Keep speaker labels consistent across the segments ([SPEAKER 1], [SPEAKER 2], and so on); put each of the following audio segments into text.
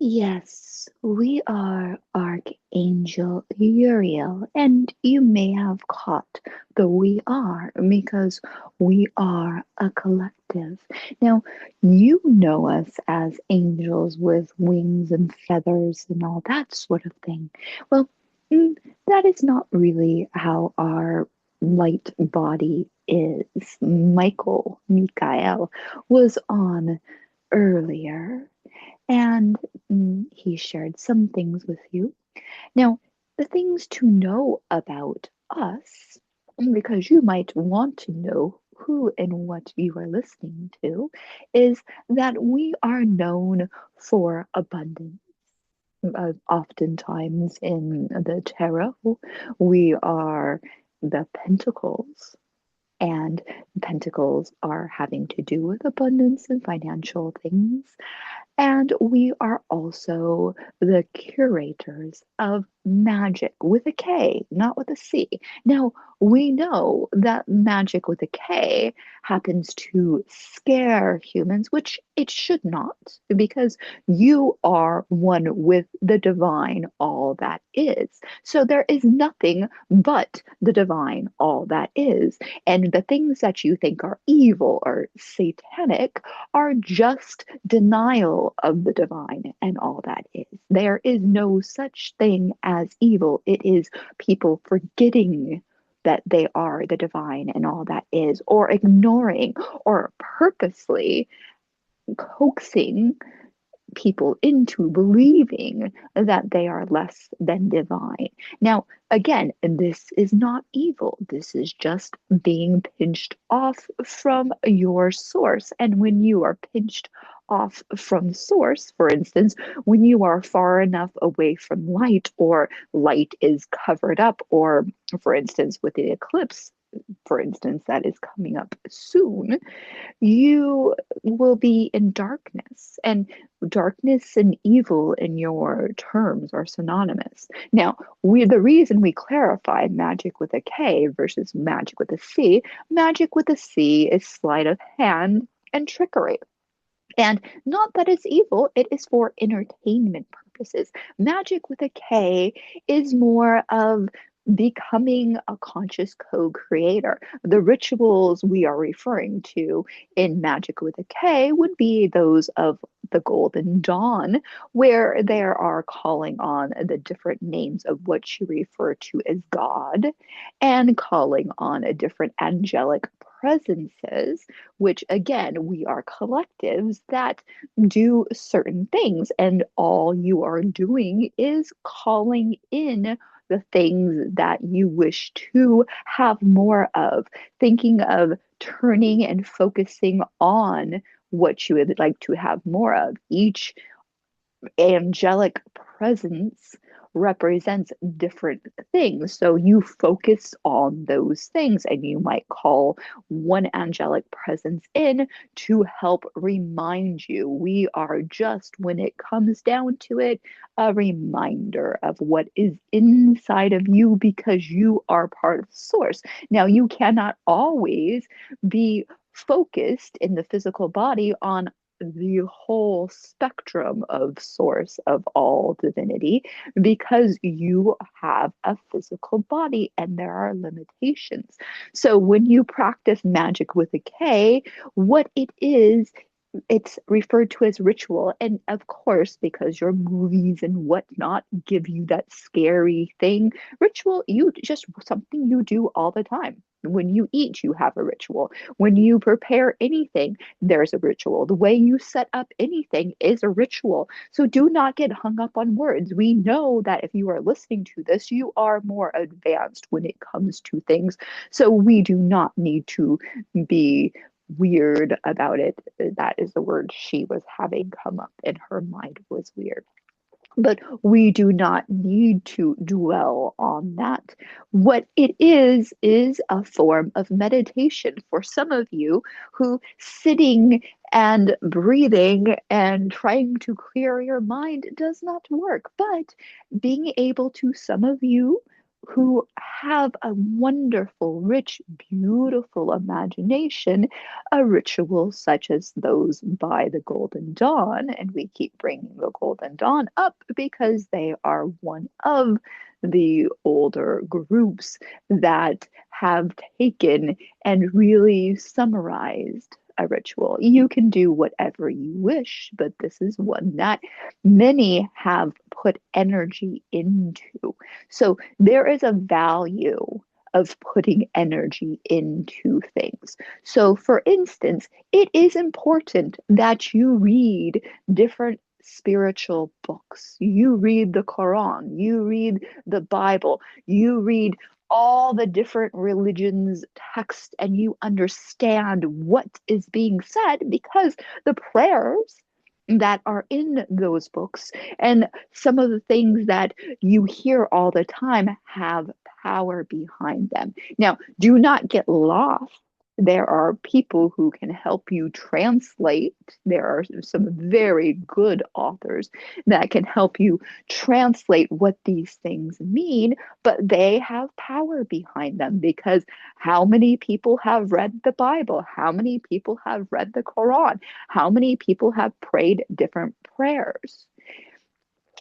[SPEAKER 1] Yes, we are Archangel Uriel, and you may have caught the we are because we are a collective. Now, you know us as angels with wings and feathers and all that sort of thing. Well, mm, that is not really how our light body is. Mikael, was on earlier and he shared some things with you. Now, the things to know about us, because you might want to know who and what you are listening to, is that we are known for abundance. Oftentimes in the tarot, we are the pentacles, and pentacles are having to do with abundance and financial things. And we are also the curators of magic with a K, not with a C. Now, we know that magic with a K happens to scare humans, which it should not, because you are one with the divine, all that is. So there is nothing but the divine, all that is. And the things that you think are evil or satanic are just denial of the divine and all that is. There is no such thing as evil. It is people forgetting that they are the divine and all that is, or ignoring or purposely coaxing people into believing that they are less than divine. Now, again, this is not evil. This is just being pinched off from your source. And when you are pinched off from source, for instance, when you are far enough away from light, or light is covered up, or for instance, with the eclipse, for instance, that is coming up soon, you will be in darkness. And darkness and evil in your terms are synonymous. Now, the reason we clarify magic with a K versus magic with a C, magic with a C is sleight of hand and trickery. And not that it's evil, it is for entertainment purposes. Magic with a K is more of becoming a conscious co creator. The rituals we are referring to in Magic with a K would be those of the Golden Dawn, where there are calling on the different names of what you refer to as God and calling on a different angelic presences, which again, we are collectives that do certain things, and all you are doing is calling in the things that you wish to have more of, thinking of turning and focusing on what you would like to have more of. Each angelic presence represents different things. So you focus on those things, and you might call one angelic presence in to help remind you. We are just, when it comes down to it, a reminder of what is inside of you because you are part of source. Now, you cannot always be focused in the physical body on the whole spectrum of source of all divinity because you have a physical body and there are limitations. So when you practice magic with a K, what it is, it's referred to as ritual. And of course, because your movies and whatnot give you that scary thing, ritual, you just something you do all the time. When you eat, you have a ritual. When you prepare anything, there's a ritual. The way you set up anything is a ritual. So do not get hung up on words. We know that if you are listening to this, you are more advanced when it comes to things. So we do not need to be weird about it. That is the word she was having come up in her mind, was weird. But we do not need to dwell on that. What it is a form of meditation for some of you who sitting and breathing and trying to clear your mind does not work. But being able to, some of you, who have a wonderful, rich, beautiful imagination, a ritual such as those by the Golden Dawn. And we keep bringing the Golden Dawn up because they are one of the older groups that have taken and really summarized a ritual. You can do whatever you wish, but this is one that many have put energy into. So there is a value of putting energy into things. So, for instance, it is important that you read different spiritual books. You read the Quran, you read the Bible, you read all the different religions' text, and you understand what is being said because the prayers that are in those books and some of the things that you hear all the time have power behind them. Now, do not get lost. There are people who can help you translate. There are some very good authors that can help you translate what these things mean, but they have power behind them because how many people have read the Bible? How many people have read the Quran? How many people have prayed different prayers?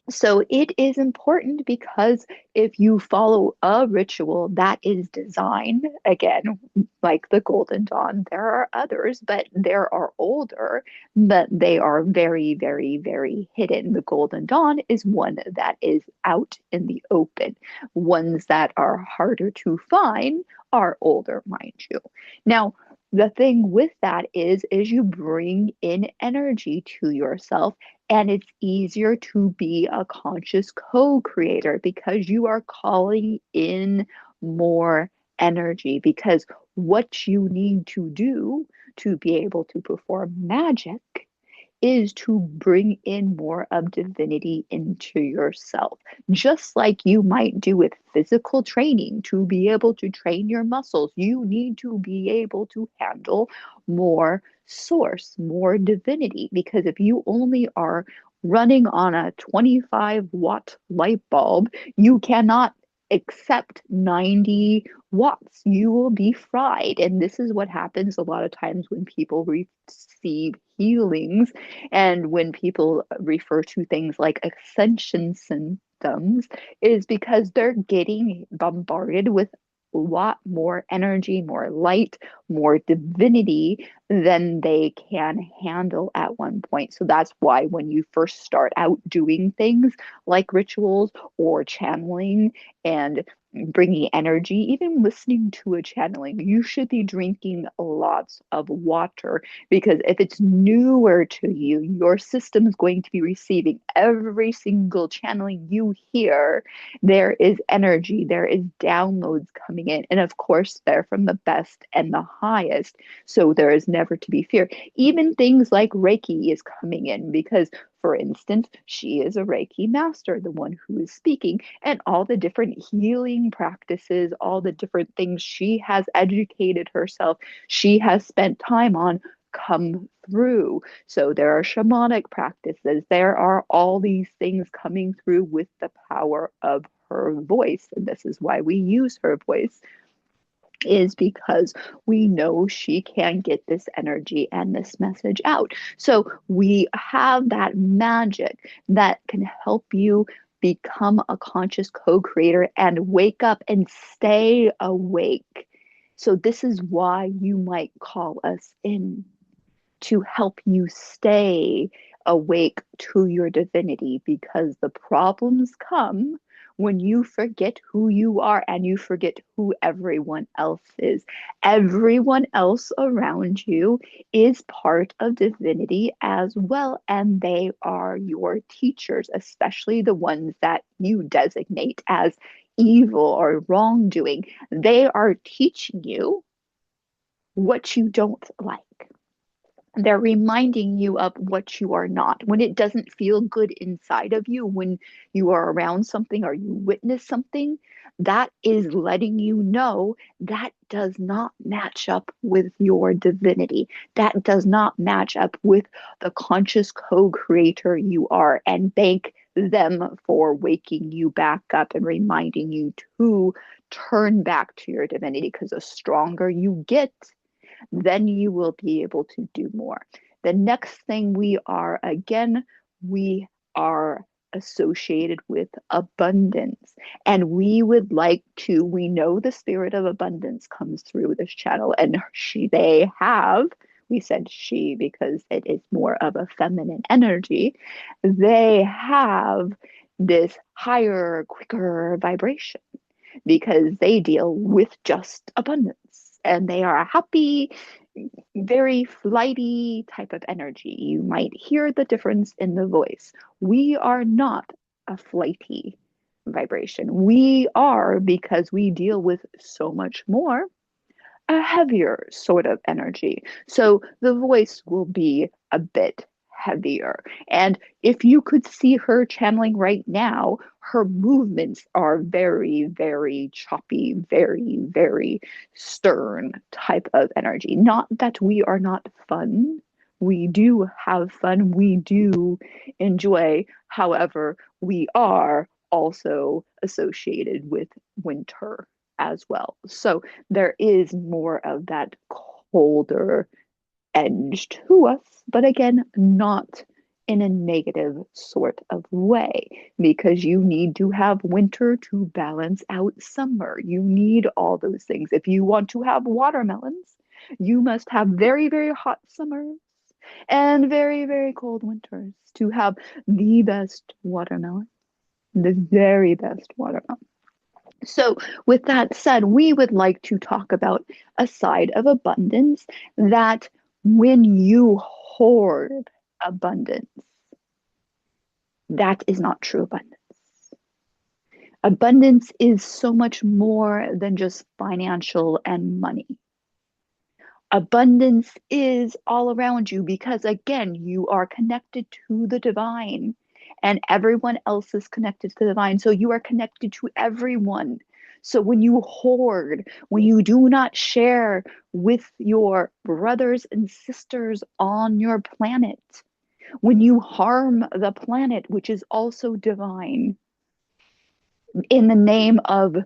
[SPEAKER 1] So it is important because if you follow a ritual that is designed, again, like the Golden Dawn, there are others, but there are older, but they are very, very, very hidden. The Golden Dawn is one that is out in the open. Ones that are harder to find are older, mind you. Now, the thing with that is you bring in energy to yourself and it's easier to be a conscious co-creator because you are calling in more energy. Because what you need to do to be able to perform magic is to bring in more of divinity into yourself. Just like you might do with physical training to be able to train your muscles, you need to be able to handle more source, more divinity. Because if you only are running on a 25-watt light bulb, you cannot accept 90 watts. You will be fried. And this is what happens a lot of times when people receive healings and when people refer to things like ascension symptoms, is because they're getting bombarded with a lot more energy, more light, more divinity than they can handle at one point. So that's why when you first start out doing things like rituals or channeling and bringing energy, even listening to a channeling, you should be drinking lots of water because if it's newer to you, your system is going to be receiving every single channeling you hear. There is energy, there is downloads coming in. And of course, they're from the best and the highest. So there is never to be fear. Even things like Reiki is coming in because, for instance, she is a Reiki master, the one who is speaking, and all the different healing practices, all the different things she has educated herself, she has spent time on come through. So there are shamanic practices, there are all these things coming through with the power of her voice. And this is why we use her voice, is because we know she can get this energy and this message out. So we have that magic that can help you become a conscious co-creator and wake up and stay awake. So this is why you might call us in to help you stay awake to your divinity because the problems come when you forget who you are and you forget who everyone else is. Everyone else around you is part of divinity as well, and they are your teachers, especially the ones that you designate as evil or wrongdoing. They are teaching you what you don't like. They're reminding you of what you are not. When it doesn't feel good inside of you, when you are around something or you witness something, that is letting you know that does not match up with your divinity. That does not match up with the conscious co creator you are. And thank them for waking you back up and reminding you to turn back to your divinity, because the stronger you get, then you will be able to do more. The next thing we are associated with abundance. And we know the spirit of abundance comes through this channel, and we said she because it is more of a feminine energy. They have this higher, quicker vibration because they deal with just abundance, and they are a happy, very flighty type of energy. You might hear the difference in the voice. We are not a flighty vibration. We are, because we deal with so much more, a heavier sort of energy. So the voice will be a bit heavier. And if you could see her channeling right now, her movements are very, very choppy, very, very stern type of energy. Not that we are not fun. We do have fun. We do enjoy. However, we are also associated with winter as well. So there is more of that colder edge to us, but again, not in a negative sort of way, because you need to have winter to balance out summer. You need all those things. If you want to have watermelons, you must have very, very hot summers and very, very cold winters to have the best watermelon, the very best watermelon. So, with that said, we would like to talk about a side of abundance that when you hoard abundance, that is not true abundance. Abundance is so much more than just financial and money. Abundance is all around you because, again, you are connected to the divine and everyone else is connected to the divine. So you are connected to everyone. So when you hoard, when you do not share with your brothers and sisters on your planet, when you harm the planet, which is also divine, in the name of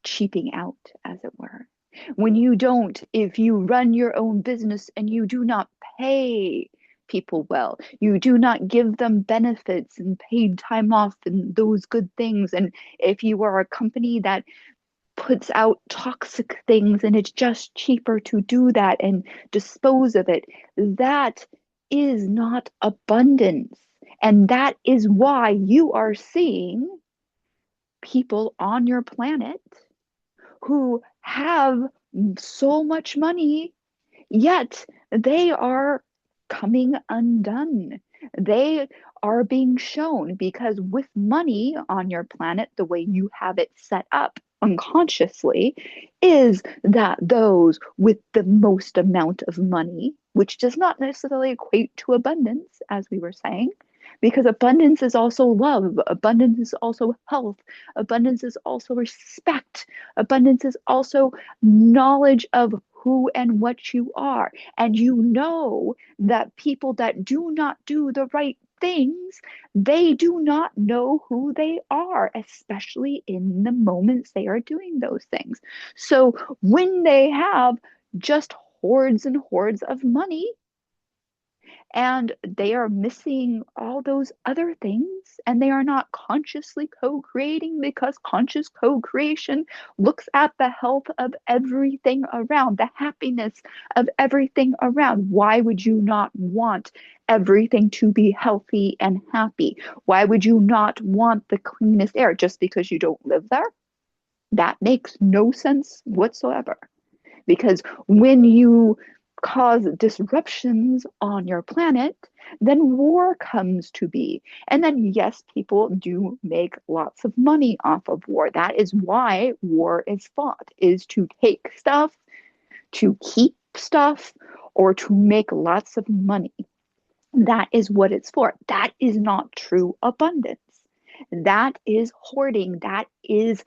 [SPEAKER 1] cheaping out, as it were. When you don't, if you run your own business and you do not pay people well, you do not give them benefits and paid time off and those good things, and if you are a company that puts out toxic things and it's just cheaper to do that and dispose of it, that is not abundance. And that is why you are seeing people on your planet who have so much money, yet they are coming undone. They are being shown because with money on your planet, the way you have it set up unconsciously, is that those with the most amount of money, which does not necessarily equate to abundance, as we were saying, because abundance is also love, abundance is also health, abundance is also respect, abundance is also knowledge of who and what you are. And you know that people that do not do the right things, they do not know who they are, especially in the moments they are doing those things. So when they have just hordes and hordes of money, and they are missing all those other things, and they are not consciously co-creating, because conscious co-creation looks at the health of everything around, the happiness of everything around. Why would you not want everything to be healthy and happy? Why would you not want the cleanest air just because you don't live there? That makes no sense whatsoever. Because when you cause disruptions on your planet, then war comes to be. And then, yes, people do make lots of money off of war. That is why war is fought, is to take stuff, to keep stuff, or to make lots of money. That is what it's for. That is not true abundance. That is hoarding. That is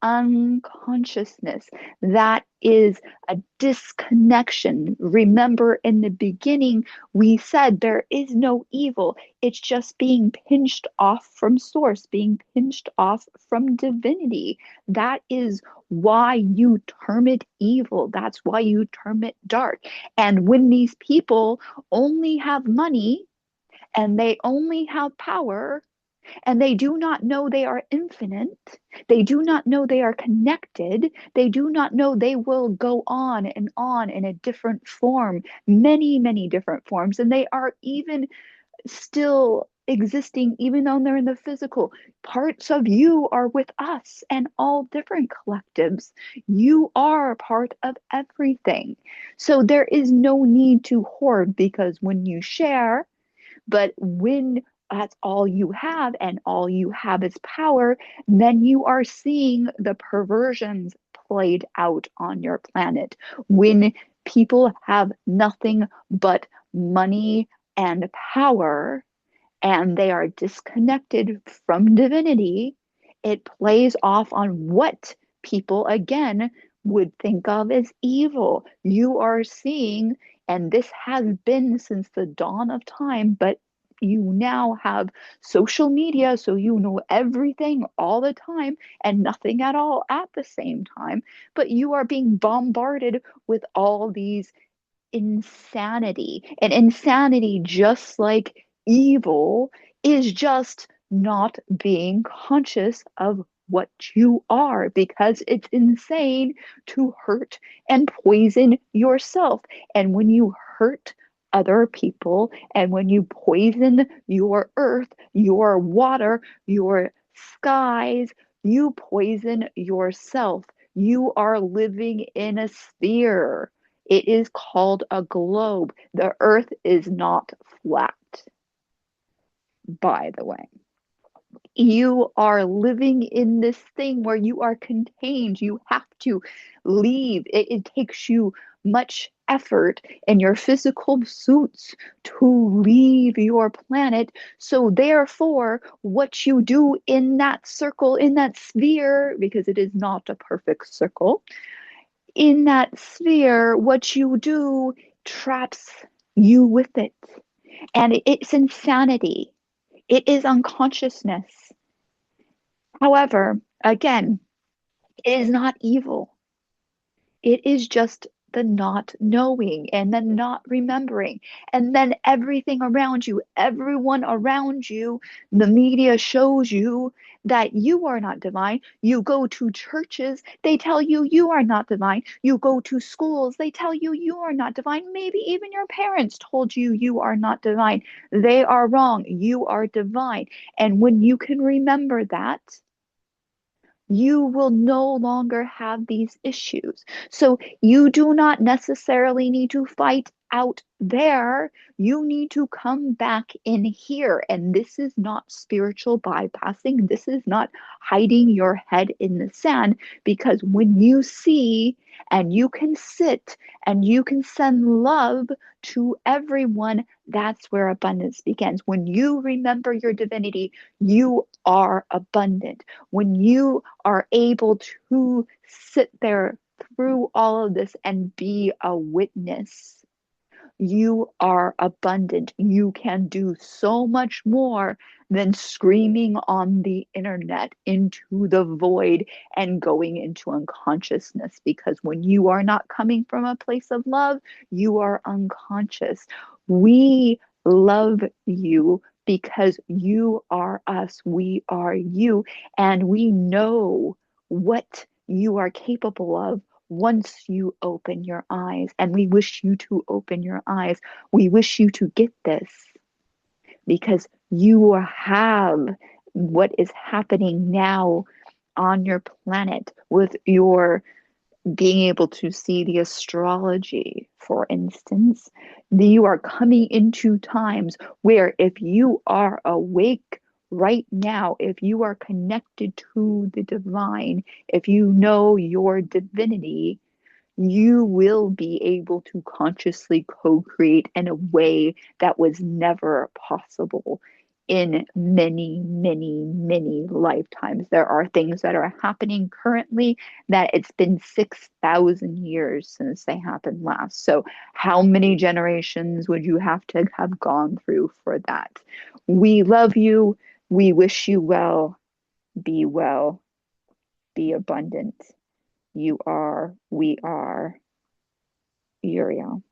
[SPEAKER 1] unconsciousness. That is a disconnection. Remember, in the beginning, we said there is no evil. It's just being pinched off from source, being pinched off from divinity. That is why you term it evil. That's why you term it dark. And when these people only have money and they only have power, and they do not know they are infinite. They do not know they are connected. They do not know they will go on and on in a different form, many, many different forms. And they are even still existing, even though they're in the physical. Parts of you are with us and all different collectives. You are part of everything. So there is no need to hoard, because when you share, but when that's all you have and all you have is power, then you are seeing the perversions played out on your planet. When people have nothing but money and power, and they are disconnected from divinity, it plays off on what people, again, would think of as evil. You are seeing, and this has been since the dawn of time, but you now have social media, so you know everything all the time and nothing at all at the same time. But you are being bombarded with all these insanity. And insanity, just like evil, is just not being conscious of what you are, because it's insane to hurt and poison yourself. And when you hurt other people, and when you poison your earth, your water, your skies, you poison yourself. You are living in a sphere. It is called a globe. The earth is not flat, by the way. You are living in this thing where you are contained. You have to leave. It takes you much effort in your physical suits to leave your planet. So, therefore, what you do in that circle, in that sphere, because it is not a perfect circle, in that sphere, what you do traps you with it. And it's insanity. It is unconsciousness. However, again, it is not evil. It is just the not knowing and the not remembering. And then everything around you, everyone around you, the media shows you that you are not divine. You go to churches, they tell you you are not divine. You go to schools, they tell you you are not divine. Maybe even your parents told you you are not divine. They are wrong. You are divine. And when you can remember that, you will no longer have these issues. So you do not necessarily need to fight out there. You need to come back in here. And this is not spiritual bypassing. This is not hiding your head in the sand, because when you see and you can sit and you can send love to everyone, that's where abundance begins. When you remember your divinity, you are abundant. When you are able to sit there through all of this and be a witness, you are abundant. You can do so much more than screaming on the internet into the void and going into unconsciousness. Because when you are not coming from a place of love, you are unconscious. We love you because you are us. We are you. And we know what you are capable of once you open your eyes. And we wish you to open your eyes. We wish you to get this, because you have what is happening now on your planet with your being able to see the astrology, for instance. You are coming into times where, if you are awake right now, if you are connected to the divine, if you know your divinity, you will be able to consciously co create in a way that was never possible in many, many, many lifetimes. There are things that are happening currently that it's been 6,000 years since they happened last. So, how many generations would you have to have gone through for that? We love you. We wish you well, be abundant. You are, we are Uriel.